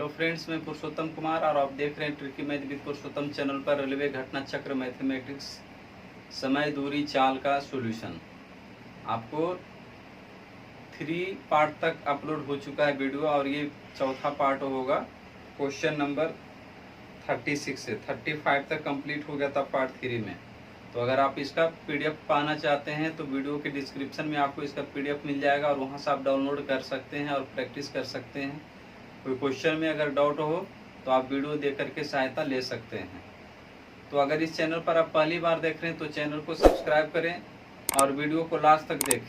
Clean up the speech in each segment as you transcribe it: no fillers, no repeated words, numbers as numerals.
Friends, मैं पुरुषोत्तम कुमार और आप देख रहे हैं tricky math with Purushottam channel पर रेलवे घटना चक्र मैथमेटिक्स समय दूरी चाल का सॉल्यूशन। आपको 3 पार्ट तक अपलोड हो चुका है वीडियो और ये चौथा पार्ट होगा। क्वेश्चन नंबर 36 से 35 तक कंप्लीट हो गया था पार्ट 3 में। तो अगर आप इसका पीडीएफ पाना चाहते हैं तो वीडियो के डिस्क्रिप्शन में आपको इसका पीडीएफ मिल जाएगा और वहाँ से आप डाउनलोड कर सकते हैं और प्रैक्टिस कर सकते हैं। कोई क्वेश्चन में अगर डाउट हो तो आप वीडियो देख करके सहायता ले सकते हैं। तो अगर इस चैनल पर आप पहली बार देख रहे हैं तो चैनल को सब्सक्राइब करें और वीडियो को लास्ट तक देखें।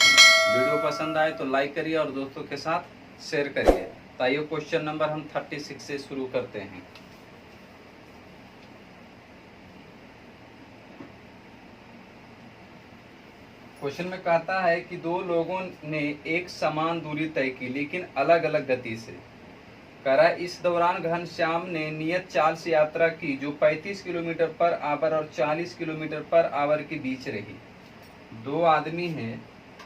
वीडियो पसंद आए तो लाइक करिए और दोस्तों के साथ शेयर करिए। तो आइए क्वेश्चन नंबर हम 36 से शुरू करते हैं। क्वेश्चन में कहता है कि दो लोगों ने एक समान दूरी तय की लेकिन अलग अलग गति से। कह रहा है इस दौरान घनश्याम ने नियत चाल से यात्रा की जो 35 किलोमीटर पर आवर और 40 किलोमीटर पर आवर के बीच रही। दो आदमी हैं,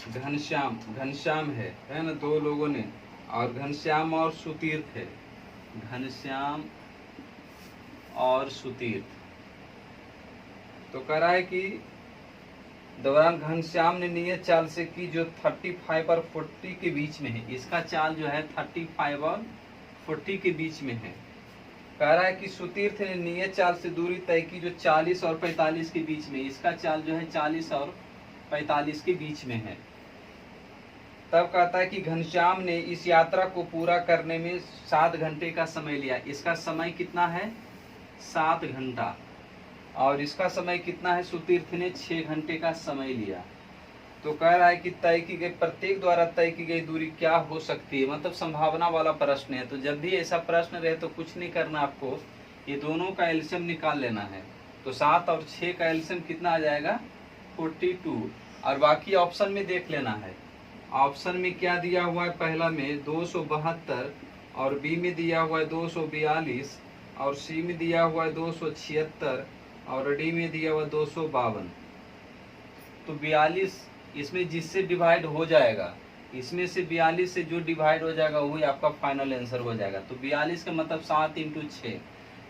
घनश्याम है ना, दो लोगों ने, और घनश्याम और सुतीर्थ है, घनश्याम और सुतीर्थ। तो कह रहा है कि दौरान घनश्याम ने नियत चाल से की जो 35 और 40 के बीच में है। इसका चाल जो है 35 और 40 के बीच में है। कह रहा है कि सुतीर्थ ने नियत चाल से दूरी तय की जो 40 और 45 के बीच में। इसका चाल जो है 40 और 45 के बीच में है। तब कहता है कि घनश्याम ने इस यात्रा को पूरा करने में 7 घंटे का समय लिया। इसका समय कितना है? 7 घंटा। और इसका समय कितना है? सुतीर्थ ने 6 घंटे का समय लिया। तो कह रहा है कि तय की गई प्रत्येक द्वारा तय की गई दूरी क्या हो सकती है, मतलब संभावना वाला प्रश्न है। तो जब भी ऐसा प्रश्न रहे तो कुछ नहीं करना, आपको ये दोनों का एलसीएम निकाल लेना है। तो 7 और 6 का एलसीएम कितना आ जाएगा? 42। और बाकी ऑप्शन में देख लेना है। ऑप्शन में क्या दिया हुआ है? पहला में 272 और बी में दिया हुआ है 242 और सी में दिया हुआ है 276 और डी में दिया हुआ 252। तो 42 इसमें जिससे डिवाइड हो जाएगा, इसमें से 42 से जो डिवाइड हो जाएगा वही आपका फाइनल आंसर हो जाएगा। तो 42 का मतलब 7 × 6।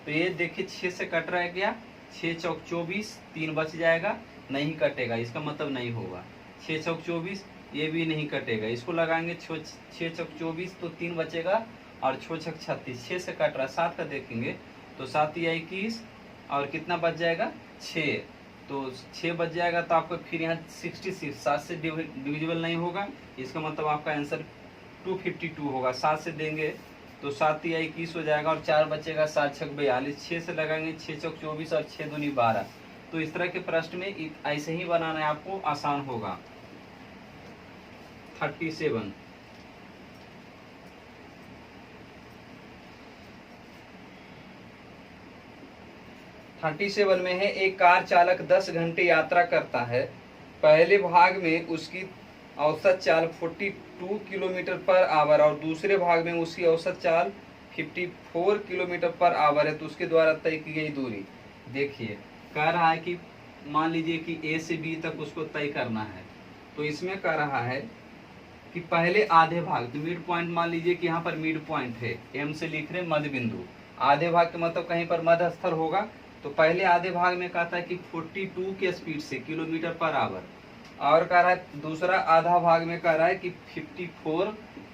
तो ये देखिए 6 से कट रह गया, 6 चौक 24, 3 बच जाएगा, नहीं कटेगा, इसका मतलब नहीं होगा। 6 चौक 24 ये भी नहीं कटेगा, इसको लगाएंगे 6 चौक 24 तो 3 बचेगा और 6 छक 36, 6 से कट रहा है, 7 का देखेंगे तो 7 या 21 और कितना बच जाएगा? 6। तो 6 बच जाएगा तो आपको फिर यहाँ 66 7 से डिविजिबल नहीं होगा, इसका मतलब आपका आंसर 252 होगा। 7 से देंगे तो 7 या 21 हो जाएगा और 4 बचेगा, 7 छक 42, 6 से लगाएंगे 6 चौक 24 और 6 दूनी 12। तो इस तरह के प्रश्न में ऐसे ही बनाना है आपको, आसान होगा। 37 37 में है एक कार चालक 10 घंटे यात्रा करता है। पहले भाग में उसकी औसत चाल 42 किलोमीटर पर आवर और दूसरे भाग में उसकी औसत चाल 54 किलोमीटर पर आवर है। तो उसके द्वारा तय की गई दूरी देखिए। कह रहा है कि मान लीजिए कि ए से बी तक उसको तय करना है। तो इसमें कह रहा है कि पहले आधे भाग, तो मिड पॉइंट मान लीजिए कि यहाँ पर मिड पॉइंट है, एम से लिख रहे मध्य बिंदु। आधे भाग का मतलब कहीं पर मध्य स्थल होगा। तो पहले आधे भाग में कहता है कि 42 के स्पीड से किलोमीटर पर आवर, और कह रहा है दूसरा आधा भाग में कह रहा है कि 54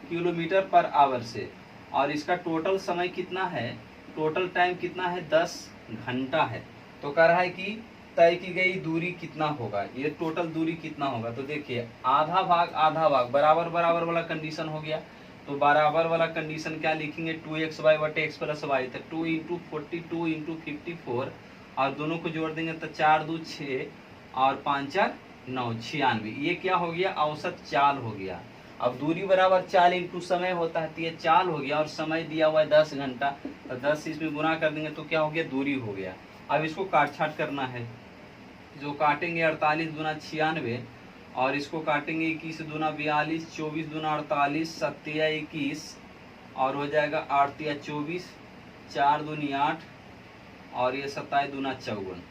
किलोमीटर पर आवर से। और इसका टोटल समय कितना है? टोटल टाइम कितना है? 10 घंटा है। तो कह रहा है कि तय की गई दूरी कितना होगा, ये टोटल दूरी कितना होगा। तो देखिए आधा भाग बराबर बराबर वाला कंडीशन हो गया। तो बराबर वाला कंडीशन क्या लिखेंगे? 2xy बटे x प्लस वाई। तो 2 × 42 × 54 और दोनों को जोड़ देंगे तो 4 2 6 और 5 4 9 96। ये क्या हो गया? औसत चाल हो गया। अब दूरी बराबर चाल इंटू समय होता है, तो ये चाल हो गया और समय दिया हुआ है 10 घंटा। तो 10 इसमें गुना कर देंगे तो क्या हो गया? दूरी हो गया। अब इसको काट छाट करना है। जो काटेंगे 48 दूना 96 और इसको काटेंगे 21 दूना 42, 24 दूना 48, 7 या 21 और हो जाएगा 8 या 24, 4 दूनी 8 और ये 27 दूना 54।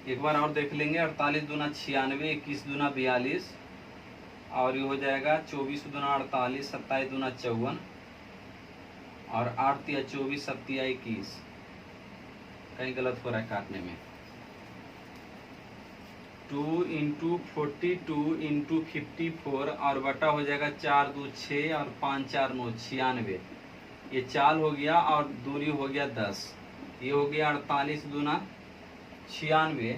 एक बार और देख लेंगे, 48 दूना 96, 21 दूना 42 और ये हो जाएगा 24 दूना 48, 27 दूना 54 और 8 तिया 24, 7 तिया 21। कहीं गलत हो रहा है काटने में। 2 इंटू 42 इंटू 54 और बटा हो जाएगा 4 2 6 और 5 4 9 96। ये चाल हो गया और दूरी हो गया 10। ये हो गया 48 दूना 96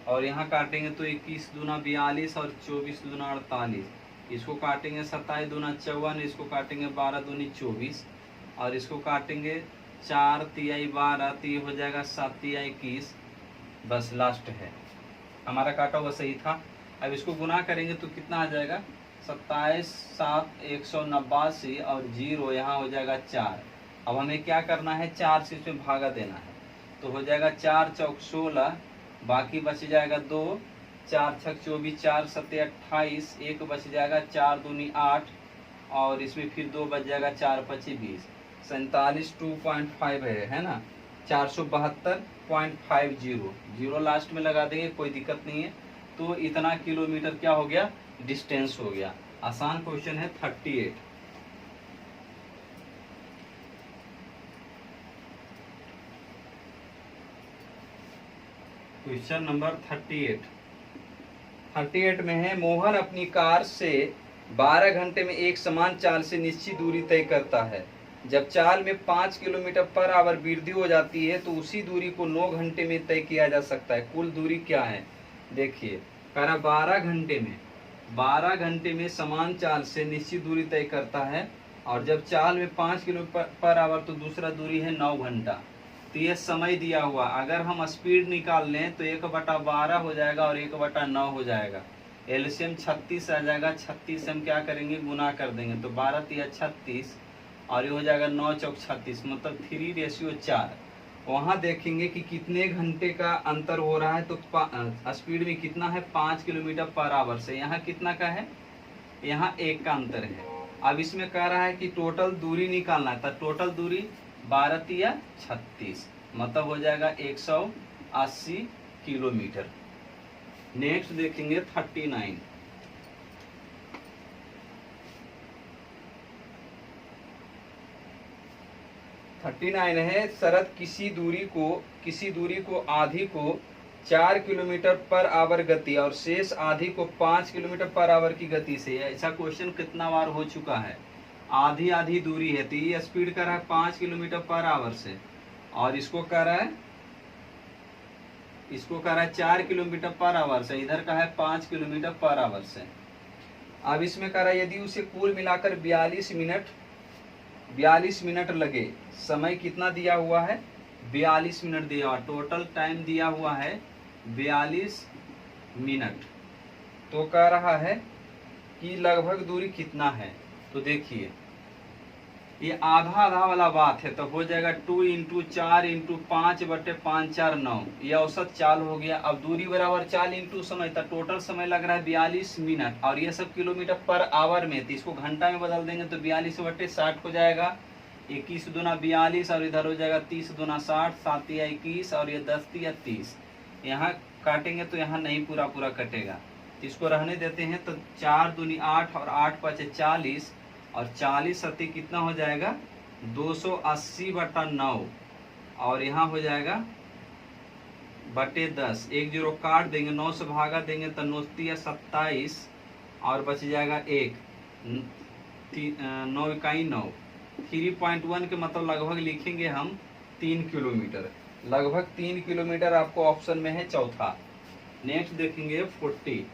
और यहाँ काटेंगे तो 21 दूना 42 और 24 दूना 48। इसको काटेंगे 27 दूना 54, इसको काटेंगे 12 दूनी 24 और इसको काटेंगे 4 तिया 12, तो ये हो जाएगा 7 तिया 21। बस लास्ट है हमारा काटा हुआ सही था। अब इसको गुना करेंगे तो कितना आ जाएगा 27 7 189 और 0 यहाँ हो जाएगा 4। अब हमें क्या करना है 4 से इसमें भागा देना है, तो हो जाएगा 4 चौक 16, बाकी बच जाएगा 2, 4 छक 24, 4 सत्ते 28, 1 बच जाएगा 4 दूनी 8 और इसमें फिर 2 बच जाएगा 4 पची 20। 47 2.5 है ना। 472.50 जीरो लास्ट में लगा देंगे, कोई दिक्कत नहीं है। तो इतना किलोमीटर क्या हो गया डिस्टेंस हो गया। आसान क्वेश्चन है 38। क्वेश्चन नंबर 38 में है, मोहन अपनी कार से 12 घंटे में एक समान चाल से निश्चित दूरी तय करता है। जब चाल में 5 किलोमीटर पर आवर वृद्धि हो जाती है तो उसी दूरी को 9 घंटे में तय किया जा सकता है। कुल दूरी क्या है देखिए, कह रहा 12 घंटे में समान चाल से निश्चित दूरी तय करता है और जब चाल में 5 किलोमीटर पर आवर तो दूसरा दूरी है 9 घंटा। तो ये समय दिया हुआ, अगर हम स्पीड निकाल लें तो 1/12 हो जाएगा और 1/9 हो जाएगा। एलसीएम 36 आ जाएगा। 36 हम क्या करेंगे गुना कर देंगे तो 12 तिया 36 और ये हो जाएगा 9 चौक 36, मतलब 3:4। वहाँ देखेंगे कि कितने घंटे का अंतर हो रहा है, तो स्पीड में कितना है 5 किलोमीटर पर आवर से यहाँ कितना का है, यहाँ 1 का अंतर है। अब इसमें कह रहा है कि टोटल दूरी निकालना है, तो टोटल दूरी 12 तिया 36, मतलब हो जाएगा 180 किलोमीटर। नेक्स्ट देखेंगे 39। है, शरद किसी दूरी को आधी को 4 किलोमीटर पर आवर गति और शेष आधी को 5 किलोमीटर पर आवर की गति से। ऐसा क्वेश्चन कितना बार हो चुका है। आधी दूरी है तो ये स्पीड कर रहा है 5 किलोमीटर पर आवर से और इसको कर रहा है 4 किलोमीटर पर आवर से, इधर का है 5 किलोमीटर पर आवर से। अब इसमें कह रहा है यदि उसे कुल मिलाकर 42 मिनट लगे, समय कितना दिया हुआ है 42 मिनट दिया हुआ, टोटल टाइम दिया हुआ है 42 मिनट। तो कह रहा है कि लगभग दूरी कितना है, तो देखिए ये आधा वाला बात है, तो हो जाएगा 2 इंटू 4 इंटू 5/5 4 9, ये औसत चाल हो गया। अब दूरी बराबर चाल इंटू समय, तो टोटल समय लग रहा है 42 मिनट और ये सब किलोमीटर पर आवर में, तो इसको घंटा में बदल देंगे तो 42/60 हो जाएगा। 21 दूना 42 और इधर हो जाएगा 30 दूना 60, 7 तिया 21 और ये 10 तिया 30। यहाँ काटेंगे तो यहाँ नहीं पूरा कटेगा, तो इसको रहने देते हैं। तो 4 दूनी 8 और 8 5 40 और 40 सत्ती कितना हो जाएगा 280/9 और यहाँ हो जाएगा बटे 10। 1 0 काट देंगे, 9 से भागा देंगे तो 9 तिया 27 और बच जाएगा 1, 9 इकाई 9। 3.1 के मतलब लगभग लिखेंगे हम 3 किलोमीटर, लगभग 3 किलोमीटर आपको ऑप्शन में है चौथा। नेक्स्ट देखेंगे 40।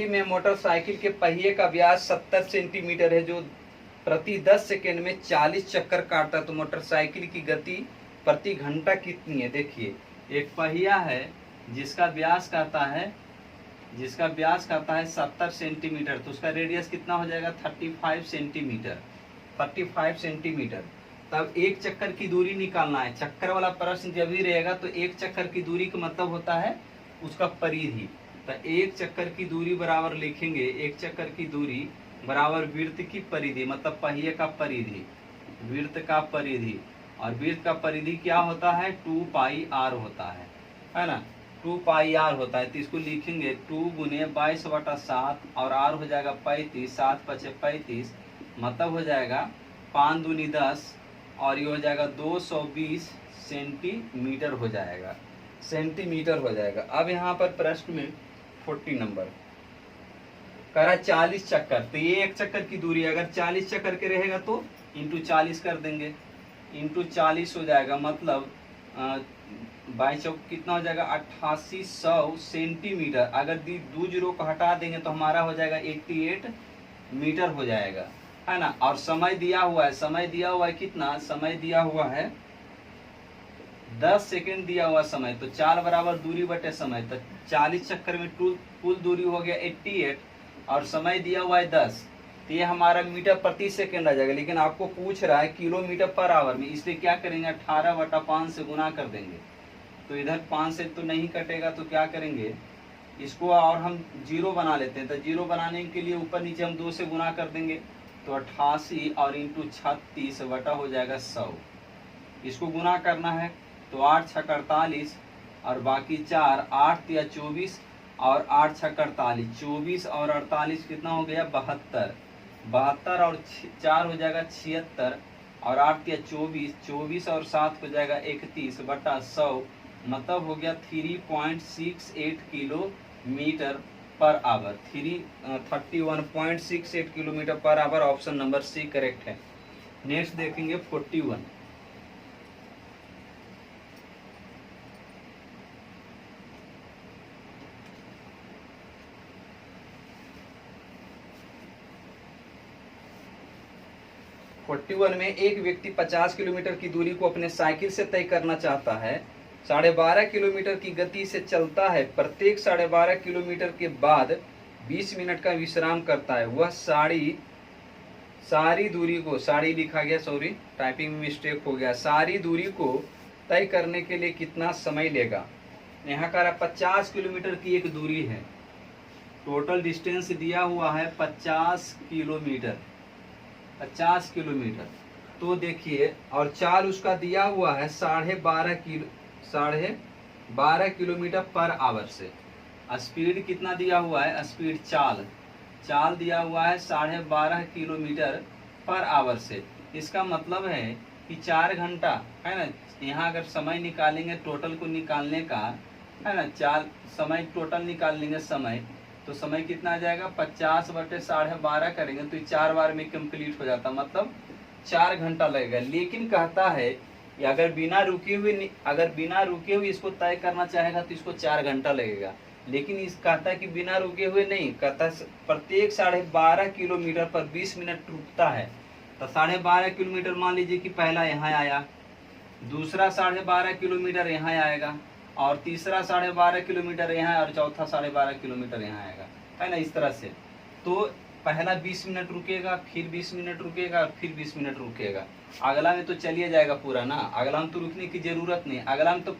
में मोटरसाइकिल के पहिए का व्यास 70 सेंटीमीटर है जो प्रति 10 सेकेंड में 40 चक्कर काटता है। तो मोटरसाइकिल की गति प्रति घंटा कितनी है। देखिए एक पहिया है जिसका व्यास कहता है 70 सेंटीमीटर, तो उसका रेडियस कितना हो जाएगा 35 सेंटीमीटर। तब एक चक्कर की दूरी निकालना है। चक्कर वाला प्रश्न जब भी रहेगा तो एक चक्कर की दूरी का मतलब होता है उसका परिधि। तो एक चक्कर की दूरी बराबर लिखेंगे, एक चक्कर की दूरी बराबर वृत्त की परिधि, मतलब पहिए का परिधि। वृत्त का परिधि, और वृत्त का परिधि क्या होता है, 2 पाई आर होता है ना, 2 पाई आर होता है। तो इसको लिखेंगे 2 गुने 22/7 और आर हो जाएगा 35, 7 पचे 35, मतलब हो जाएगा 5 दूनी 10 और ये हो जाएगा 220 सेंटीमीटर हो जाएगा, सेंटीमीटर हो जाएगा। अब यहाँ पर प्रश्न में 40 नंबर करा 40 चक्कर, तो ये एक चक्कर की दूरी अगर 40 चक्कर के रहेगा तो इंटू 40 कर देंगे, इंटू 40 हो जाएगा, मतलब 22 चौक कितना हो जाएगा 8800 सेंटीमीटर। अगर 2 जीरो को हटा देंगे तो हमारा हो जाएगा 88 मीटर हो जाएगा, है ना। और समय दिया हुआ है, समय दिया हुआ है कितना, समय दिया हुआ है 10 सेकेंड दिया हुआ समय, तो 4 बराबर दूरी बटे समय, तो 40 चक्कर में कुल दूरी हो गया 88 और समय दिया हुआ है 10, तो ये हमारा मीटर प्रति सेकेंड आ जाएगा। लेकिन आपको पूछ रहा है किलोमीटर पर आवर में, इसलिए क्या करेंगे 18/5 से गुना कर देंगे। तो इधर 5 से तो नहीं कटेगा, तो क्या करेंगे इसको और हम जीरो बना लेते हैं। तो जीरो बनाने के लिए ऊपर नीचे हम 2 से गुना कर देंगे, तो 88 और इंटू 36 बटा हो जाएगा 100। इसको गुना करना है तो 8 छक 48 और बाकी 4, 8 या 24 और 8 छक 48, 24 और 48 कितना हो गया 72, 72 और 4 हो जाएगा 76 और 8 या 24, 24 और 7 हो जाएगा 31 बटा 100, मतलब हो गया 3.68 kilometre per hour, 31.68 kilometre per hour. Option number C correct है। नेक्स्ट देखेंगे 41। में एक व्यक्ति 50 किलोमीटर की दूरी को अपने साइकिल से तय करना चाहता है, 12.5 किलोमीटर की गति से चलता है, प्रत्येक 12.5 किलोमीटर के बाद 20 मिनट का विश्राम करता है। वह सारी दूरी को, सारी लिखा गया, सॉरी टाइपिंग में मिस्टेक हो गया, सारी दूरी को तय करने के लिए कितना समय लेगा। यहाँ का 50 किलोमीटर की एक दूरी है, टोटल डिस्टेंस दिया हुआ है 50 किलोमीटर, 50 किलोमीटर। तो देखिए, और चाल उसका दिया हुआ है 12.5 किलोमीटर पर आवर से। स्पीड कितना दिया हुआ है, स्पीड चाल दिया हुआ है 12.5 किलोमीटर पर आवर से। इसका मतलब है कि 4 घंटा, है ना। यहाँ अगर समय निकालेंगे टोटल को निकालने का, है ना, चाल समय टोटल निकाल लेंगे समय, तो समय कितना आ जाएगा 50 बटे 12.5 करेंगे तो 4 बार में कंप्लीट हो जाता, मतलब 4 घंटा लगेगा। लेकिन कहता है कि अगर बिना रुके हुए इसको तय करना चाहेगा तो इसको 4 घंटा लगेगा। लेकिन इस कहता है कि बिना रुके हुए नहीं, कहता प्रत्येक 12.5 किलोमीटर पर 20 मिनट रुकता है। तो 12.5 किलोमीटर मान लीजिए कि पहला यहाँ आया, दूसरा 12.5 किलोमीटर यहाँ आएगा, और तीसरा 12.5 किलोमीटर यहाँ और चौथा 12.5 किलोमीटर यहाँ आएगा, है ना, इस तरह से। तो पहला 20 मिनट रुकेगा, फिर 20 मिनट रुकेगा, फिर 20 मिनट रुकेगा। अगला में तो चलिए जाएगा पूरा ना, अगला में तो रुकने की जरूरत नहीं, अगला में तो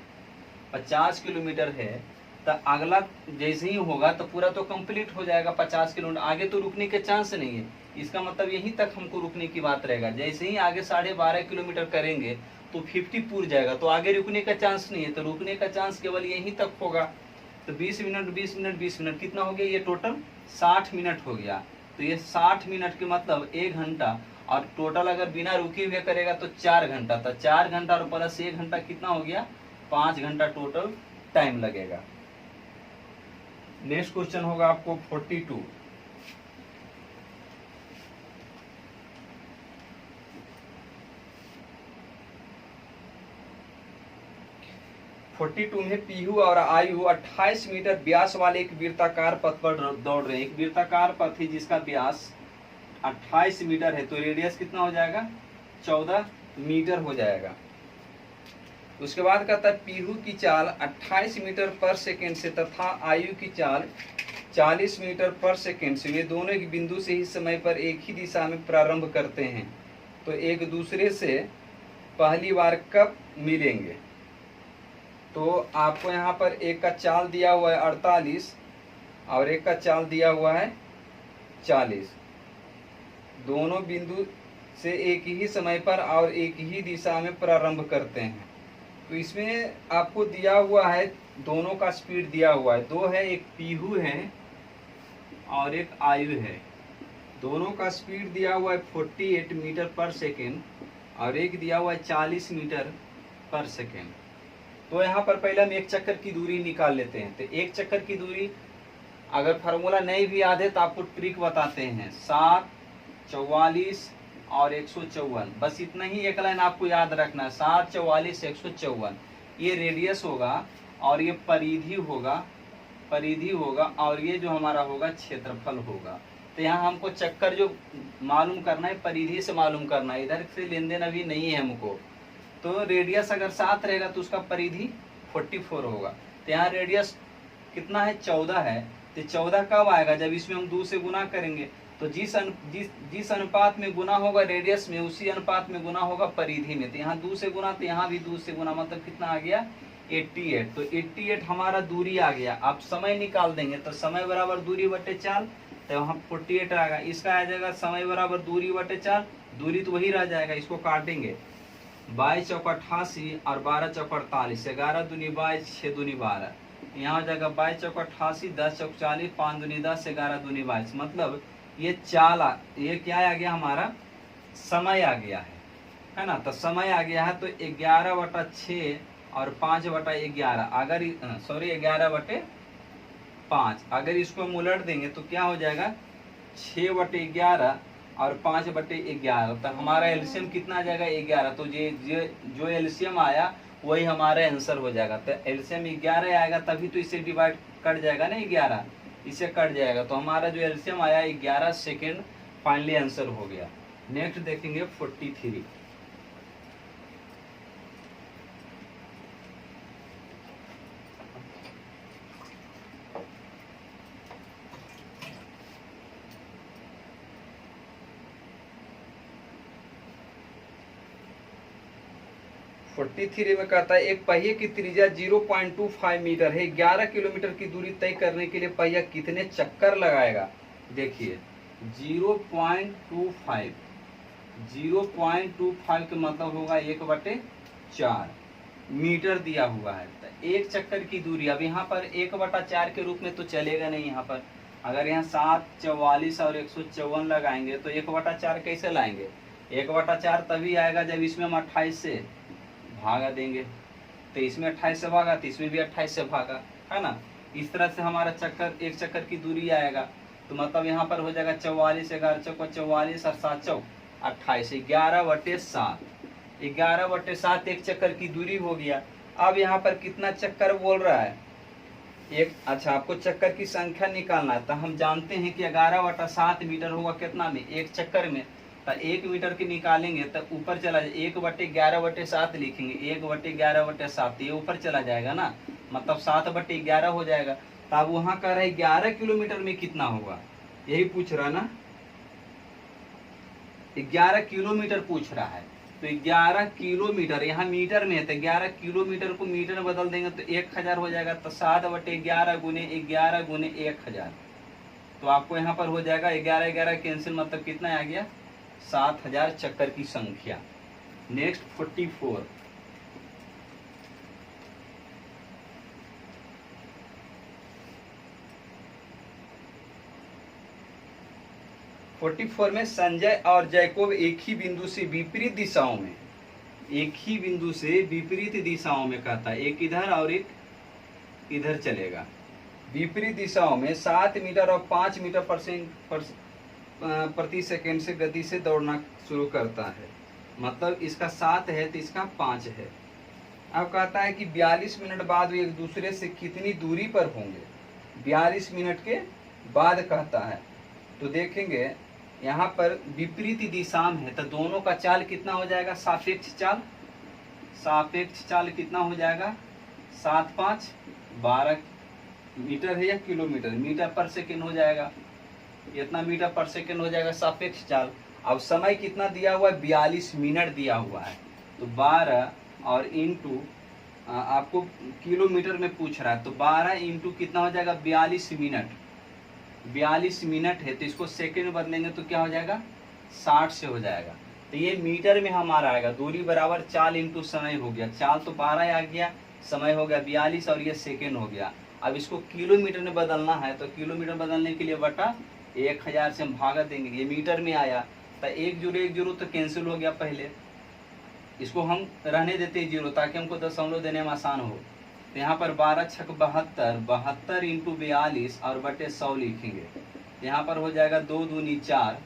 50 किलोमीटर है, तो अगला जैसे ही होगा तो पूरा तो कंप्लीट हो जाएगा 50 किलोमीटर, आगे तो रुकने के चांस नहीं है। इसका मतलब यहीं तक हमको रुकने की बात रहेगा। जैसे ही आगे 12.5 किलोमीटर करेंगे तो 50 पूर जाएगा, तो आगे रुकने का चांस नहीं है, तो रुकने का चांस केवल यहीं तक होगा। तो 20 मिनट 20 मिनट 20 मिनट कितना हो गया, ये टोटल 60 मिनट हो गया। तो ये 60 मिनट के मतलब 1 घंटा, और टोटल अगर बिना रुके हुए करेगा तो 4 घंटा, तो 4 घंटा और प्लस 1 घंटा कितना हो गया 5 घंटा टोटल टाइम लगेगा। नेक्स्ट क्वेश्चन होगा आपको 42। में पीहू और आयु 28 मीटर व्यास वाले एक वृत्ताकार पथ पर दौड़ रहे हैं। एक वृत्ताकार पथ है जिसका व्यास 28 मीटर है, तो रेडियस कितना हो जाएगा 14 मीटर हो जाएगा। उसके बाद कहता है पीहू की चाल 28 मीटर पर सेकेंड से तथा आयु की चाल 40 मीटर पर सेकेंड से, वे दोनों एक बिंदु से ही समय पर एक ही दिशा में प्रारंभ करते हैं, तो एक दूसरे से पहली बार कब मिलेंगे। तो आपको यहाँ पर एक का चाल दिया हुआ है 48 और एक का चाल दिया हुआ है 40, दोनों बिंदु से एक ही समय पर और एक ही दिशा में प्रारंभ करते हैं। तो इसमें आपको दिया हुआ है, दोनों का स्पीड दिया हुआ है, दो है, एक पीहू है और एक आयु है। दोनों का स्पीड दिया हुआ है 48 मीटर पर सेकेंड और एक दिया हुआ है 40 मीटर पर सेकेंड। तो यहाँ पर पहले हम एक चक्कर की दूरी निकाल लेते हैं। तो एक चक्कर की दूरी अगर फार्मूला नहीं भी याद है तो आपको ट्रिक बताते हैं, 7, 44 और 154। बस इतना ही एक लाइन आपको याद रखना है, 7, 44, 154। ये रेडियस होगा और ये परिधि होगा और ये जो हमारा होगा क्षेत्रफल होगा। तो यहाँ हमको चक्कर जो मालूम करना है परिधि से मालूम करना है, इधर से लेन देन अभी नहीं है हमको। तो रेडियस अगर 7 रहेगा तो उसका परिधि 44 होगा। तो यहाँ रेडियस कितना है, 14 है। तो 14 कब आएगा, जब इसमें हम 2 से गुना करेंगे। तो जिस अनुपात में गुना होगा रेडियस में, उसी अनुपात में गुना होगा परिधि में। तो यहाँ 2 से गुना, तो यहाँ भी 2 से गुना, मतलब कितना आ गया, 88। तो 88 हमारा दूरी आ गया। आप समय निकाल देंगे तो समय बराबर दूरी बटे 4, तो वहाँ 48 आएगा। इसका आ जाएगा समय बराबर दूरी बटे 4, दूरी तो वही रह जाएगा, इसको काटेंगे। 22 चौक 88 और 12 चौक 48, 11 दूनी 22, 6 दूनी 12। यहाँ हो जाएगा 22 चौक 88, 10 चौक 40, 5 दूनी 10, 11 दूनी 22। मतलब ये ये क्या आ गया, हमारा समय आ गया है ना। तो समय आ गया है। तो 11/6 और 5/11, अगर 11/5, अगर इसको हम उलट देंगे तो क्या हो जाएगा, 6/11 और 5/11। तो हमारा एलसीएम कितना आ जाएगा, 11। तो ये जो एलसीएम आया वही हमारा आंसर हो जाएगा। तो एलसीएम 11 आएगा, तभी तो इससे डिवाइड कट जाएगा ना, 11 इससे कट जाएगा। तो हमारा जो एलसीएम आया 11 सेकेंड फाइनली आंसर हो गया। नेक्स्ट देखेंगे 43। में कहता है एक पहिए की त्रिज्या 0.25 मीटर है, 11 किलोमीटर की दूरी तय करने के लिए पहिया कितने चक्कर लगाएगा। देखिए 0.25 का मतलब होगा 1/4 मीटर दिया हुआ है। तो एक चक्कर की दूरी, अब यहाँ पर 1/4 के रूप में तो चलेगा नहीं। यहाँ पर अगर यहाँ 7, 44 और 154 लगाएंगे तो 1/4 कैसे लाएंगे, 1/4 तभी आएगा जब इसमें हम 28 से भागा देंगे। तो इसमें 28 से भागा तो इसमें भी 28 से भागा, है ना। इस तरह से हमारा एक चक्कर की दूरी आएगा। तो मतलब यहाँ पर हो जाएगा 44, 11 चौक 44 और 7 चौक 28, 11/7। 11/7 एक चक्कर की दूरी हो गया। अब यहाँ पर कितना चक्कर बोल रहा है, एक। अच्छा, आपको चक्कर की संख्या निकालना है। तो हम जानते हैं कि 11/7 मीटर होगा कितना में, एक चक्कर में। तो 1 मीटर की निकालेंगे तो ऊपर चला जाए, 1/11/7 लिखेंगे, 1/11/7, ये ऊपर चला जाएगा ना, मतलब 7/11 हो जाएगा। तो अब वहां कह रहा है 11 किलोमीटर में कितना होगा, यही पूछ रहा ना, 11 किलोमीटर पूछ रहा है। तो 11 किलोमीटर, यहाँ मीटर में है, तो 11 किलोमीटर को मीटर में बदल देंगे तो 1000 हो जाएगा। तो 7/11 गुने 11 गुने 1000। तो आपको यहाँ पर हो जाएगा 11 कैंसिल, मतलब कितना आ गया, 7000 चक्कर की संख्या। नेक्स्ट 44। में संजय और जैकोब एक ही बिंदु से विपरीत दिशाओं में कहता है, एक इधर और एक इधर चलेगा। विपरीत दिशाओं में 7 मीटर और 5 मीटर प्रति सेकेंड से गति से दौड़ना शुरू करता है। मतलब इसका 7 है तो इसका 5 है। अब कहता है कि 42 मिनट बाद वे एक दूसरे से कितनी दूरी पर होंगे, 42 मिनट के बाद कहता है। तो देखेंगे यहाँ पर विपरीत दिशा में है तो दोनों का चाल कितना हो जाएगा, सापेक्ष चाल कितना हो जाएगा, 7, 5, 12 मीटर है या किलोमीटर, मीटर पर सेकेंड हो जाएगा, इतना मीटर पर सेकेंड हो जाएगा सापेक्ष चाल। अब समय कितना दिया हुआ है, 42 मिनट दिया हुआ है। तो 12 और इंटू, आपको किलोमीटर में पूछ रहा है, तो 12 इंटू कितना हो जाएगा, 42 मिनट। 42 मिनट है तो इसको सेकेंड में बदलेंगे तो क्या हो जाएगा, 60 से हो जाएगा। तो ये मीटर में हमारा आएगा। दूरी बराबर चाल इंटू समय हो गया। चाल तो 12 आ गया, समय हो गया 42 और ये सेकेंड हो गया। अब इसको किलोमीटर में बदलना है तो किलोमीटर बदलने के लिए बटा 1000 से हम भागा देंगे। ये मीटर में आया तो 1 जीरो 1 जीरो तो कैंसिल हो गया। पहले इसको हम रहने देते हैं जीरो ताकि हमको दशमलव देने में आसान हो। तो यहाँ पर 12 छक 72, 72 इंटू 42 और बटे 100 लिखेंगे। यहाँ पर हो जाएगा 2 दूनी 4,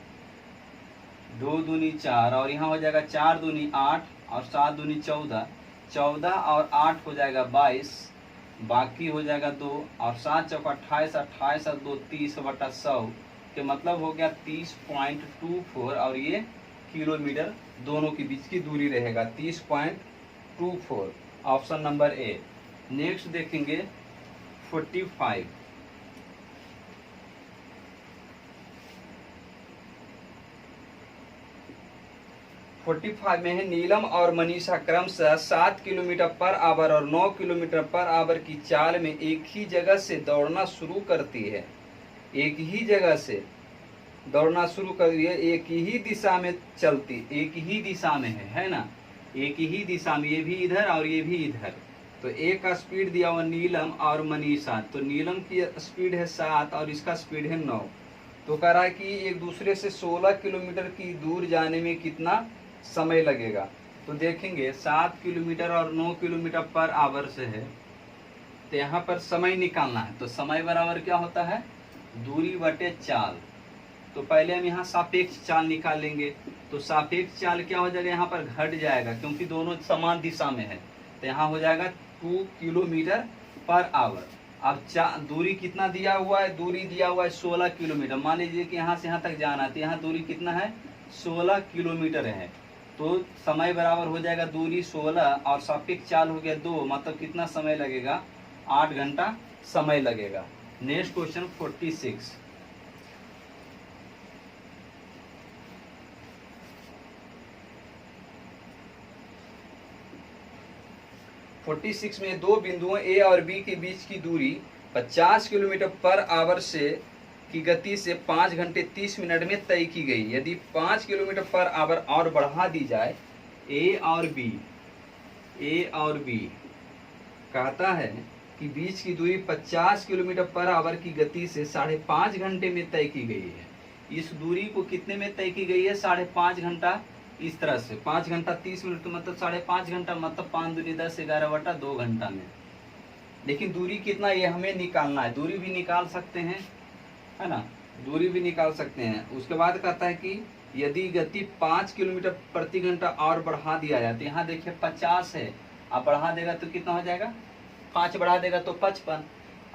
2 दूनी 4 और यहाँ हो जाएगा 4 दूनी 8 और 7 दूनी 14, 14 और 8 हो जाएगा 22, बाकी हो जाएगा 2 और 7 चौक 28, 28 और 2 30 बटा 100 के मतलब हो गया 30.24 और ये किलोमीटर दोनों के बीच की दूरी रहेगा 30.24। Option number A. नेक्स्ट देखेंगे 45। 45 में है नीलम और मनीषा क्रमशः 7 किलोमीटर पर आवर और 9 किलोमीटर पर आवर की चाल में एक ही जगह से दौड़ना शुरू करती है। एक ही जगह से दौड़ना शुरू कर दिया, एक ही दिशा में चलती, एक ही दिशा में है ना, एक ही दिशा में, ये भी इधर और ये भी इधर। तो एक का स्पीड दिया हुआ नीलम और मनीषा, तो नीलम की स्पीड है 7 और इसका स्पीड है 9। तो कह रहा है कि एक दूसरे से 16 किलोमीटर की दूर जाने में कितना समय लगेगा। तो देखेंगे 7 किलोमीटर और 9 किलोमीटर पर आवर से है तो यहाँ पर समय निकालना है। तो समय बराबर क्या होता है, दूरी बटे चाल। तो पहले हम यहाँ सापेक्ष चाल निकालेंगे। तो सापेक्ष चाल क्या हो जाएगा, यहाँ पर घट जाएगा क्योंकि दोनों समान दिशा में है। तो यहाँ हो जाएगा 2 किलोमीटर पर आवर। अब दूरी कितना दिया हुआ है, दूरी दिया हुआ है 16 किलोमीटर। मान लीजिए कि यहाँ से यहाँ तक जाना है तो यहाँ दूरी कितना है, 16 किलोमीटर है। तो समय बराबर हो जाएगा दूरी 16 और सापेक्ष चाल हो गया 2, मतलब कितना समय लगेगा, 8 घंटा समय लगेगा। Next question 46। 46 में दो बिंदुओं ए और बी के बीच की दूरी 50 किलोमीटर पर आवर से की गति से 5 घंटे 30 मिनट में तय की गई। यदि 5 किलोमीटर पर आवर और बढ़ा दी जाए, ए और बी कहता है कि बीच की दूरी 50 किलोमीटर पर आवर की गति से 5.5 घंटे में तय की गई है। इस दूरी को कितने में तय की गई है, 5.5 घंटा। इस तरह से 5 घंटा 30 मिनट तो मतलब 5.5 घंटा, मतलब 5 दूनी 10, 11 बटा 2 घंटा में। लेकिन दूरी कितना ये हमें निकालना है। दूरी भी निकाल सकते हैं, है ना, दूरी भी निकाल सकते हैं। उसके बाद कहता है कि यदि गति 5 किलोमीटर प्रति घंटा और बढ़ा दिया जाए, तो यहाँ देखिए 50 है, अब बढ़ा देगा तो कितना हो जाएगा, 5 बढ़ा देगा तो 55।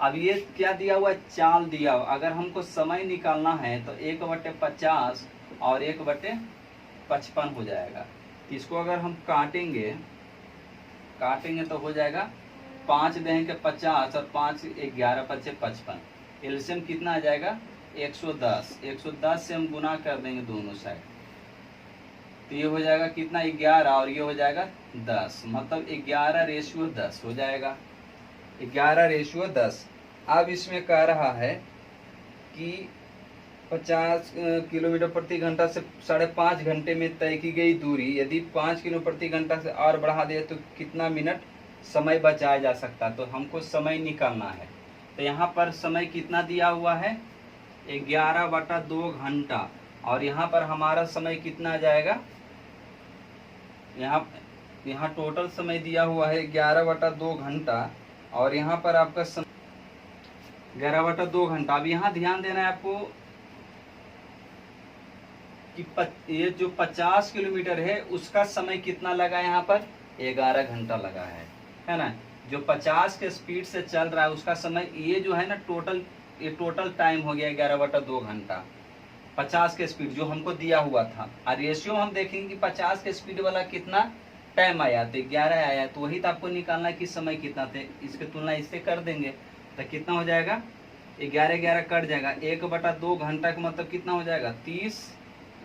अब ये क्या दिया हुआ है, चाल दिया हुआ। अगर हमको समय निकालना है तो 1/50 और 1/55 हो जाएगा। इसको अगर हम काटेंगे तो हो जाएगा 5 देंगे 50 और 5 11 5 55। एलसीएम कितना आ जाएगा, 110। 110 से हम गुना कर देंगे दोनों साइड, तो ये हो जाएगा कितना, 11 और ये हो जाएगा 10, मतलब 11/10 हो जाएगा, 11/10। अब इसमें कह रहा है कि 50 किलोमीटर प्रति घंटा से 5.5 घंटे में तय की गई दूरी यदि 5 किलो प्रति घंटा से और बढ़ा दे तो कितना मिनट समय बचाया जा सकता। तो हमको समय निकालना है। तो यहाँ पर समय कितना दिया हुआ है, 11/2 घंटा। और यहाँ पर हमारा समय कितना आ जाएगा, यहाँ टोटल समय दिया हुआ है 11/2 घंटा और यहाँ पर आपका समय 11/2 घंटा। अब यहाँ ध्यान देना है आपको कि ये जो 50 किलोमीटर है उसका समय कितना लगा, यहाँ पर 11 घंटा लगा है ना। जो 50 के स्पीड से चल रहा है उसका समय, ये जो है ना टोटल टाइम हो गया 11/2 घंटा 50 के स्पीड जो हमको दिया हुआ था। और रेशियो हम देखेंगे कि 50 के स्पीड वाला कितना टाइम आया, तो 11 आया, तो वही तो आपको निकालना है कि समय कितना थे। इसकी तुलना इससे कर देंगे तो कितना हो जाएगा, 11 कट जाएगा, 1/2 घंटा का मतलब कितना हो जाएगा, 30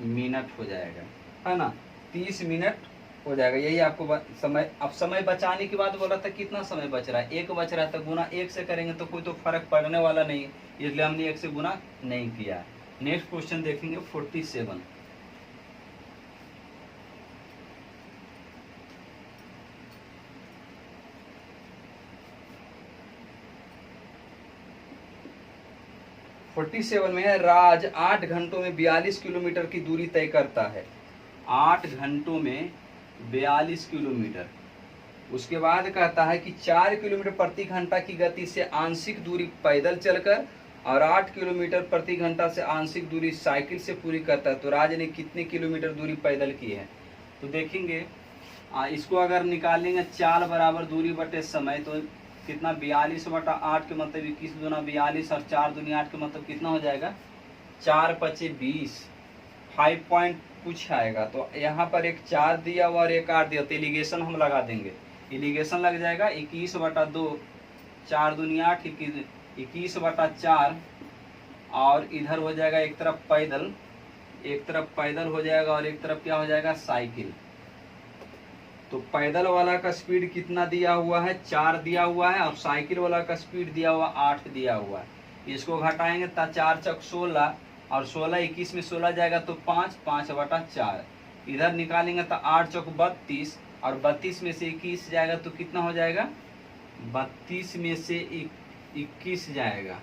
मिनट हो जाएगा, है ना, 30 मिनट हो जाएगा। यही आपको समय। अब समय बचाने की बात बोला था, कितना समय बच रहा है, 1 बच रहा है, तो गुना 1 से करेंगे तो कोई तो फर्क पड़ने वाला नहीं, इसलिए हमने 1 से गुना नहीं किया। नेक्स्ट क्वेश्चन देखेंगे 47। 47 में है, राज 8 घंटों में 42 किलोमीटर की दूरी तय करता है। 8 घंटों में 42 किलोमीटर। उसके बाद कहता है कि 4 किलोमीटर प्रति घंटा की गति से आंशिक दूरी पैदल चलकर और 8 किलोमीटर प्रति घंटा से आंशिक दूरी साइकिल से पूरी करता है। तो राज ने कितने किलोमीटर दूरी पैदल की है? तो देखेंगे इसको अगर निकालेंगे, चाल बराबर दूरी बटे समय, तो कितना 42/8 के मतलब 21 दूना 42 और 4 दूनी 8 के मतलब कितना हो जाएगा 4 पचे 20। 5 पॉइंट कुछ आएगा। तो यहाँ पर एक 4 दिया हुआ और एक 8 दिया, तो एलिगेशन हम लगा देंगे। एलिगेशन लग जाएगा 21/2, 4 दूनी 8, 21/4 और इधर हो जाएगा एक तरफ पैदल हो जाएगा और एक तरफ क्या हो जाएगा साइकिल। तो पैदल वाला का स्पीड कितना दिया हुआ है 4 दिया हुआ है और साइकिल वाला का स्पीड दिया हुआ 8 दिया हुआ है। इसको घटाएंगे तो 4 चौक 16 और 16 21 में 16 जाएगा तो 5, 5/4। इधर निकालेंगे तो 8 चौक 32 और 32 में से 21 जाएगा तो कितना हो जाएगा 32 में से 21 जाएगा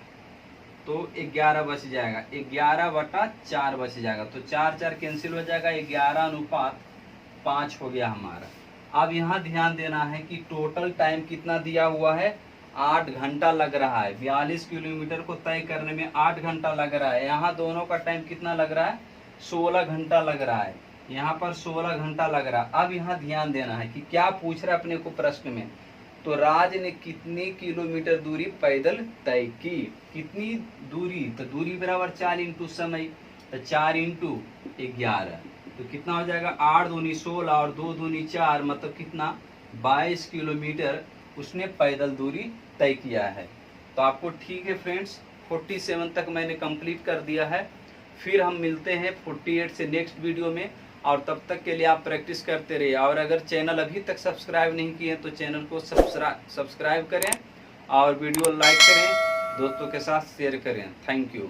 तो 11 बच जाएगा, 11/4 बच जाएगा। तो 4 कैंसिल हो जाएगा, 11:5 हो गया हमारा। अब यहाँ ध्यान देना है कि टोटल टाइम कितना दिया हुआ है 8 घंटा लग रहा है। 42 किलोमीटर को तय करने में 8 घंटा लग रहा है। यहाँ दोनों का टाइम कितना लग रहा है 16 घंटा लग रहा है। यहाँ पर 16 घंटा लग रहा है। अब यहाँ ध्यान देना है कि क्या पूछ रहा है अपने को प्रश्न में। तो राज ने कितनी किलोमीटर दूरी पैदल तय की, कितनी दूरी, तो दूरी बराबर 4 इंटू समय, तो 4 इंटू 11 तो कितना हो जाएगा 8 दूनी 16 और 2 दूनी 4 मतलब कितना 22 किलोमीटर उसने पैदल दूरी तय किया है। तो आपको ठीक है फ्रेंड्स, 47 तक मैंने कंप्लीट कर दिया है। फिर हम मिलते हैं 48 से नेक्स्ट वीडियो में, और तब तक के लिए आप प्रैक्टिस करते रहिए। और अगर चैनल अभी तक सब्सक्राइब नहीं किए तो चैनल को सब्सक्राइब करें और वीडियो लाइक करें, दोस्तों के साथ शेयर करें। Thank you.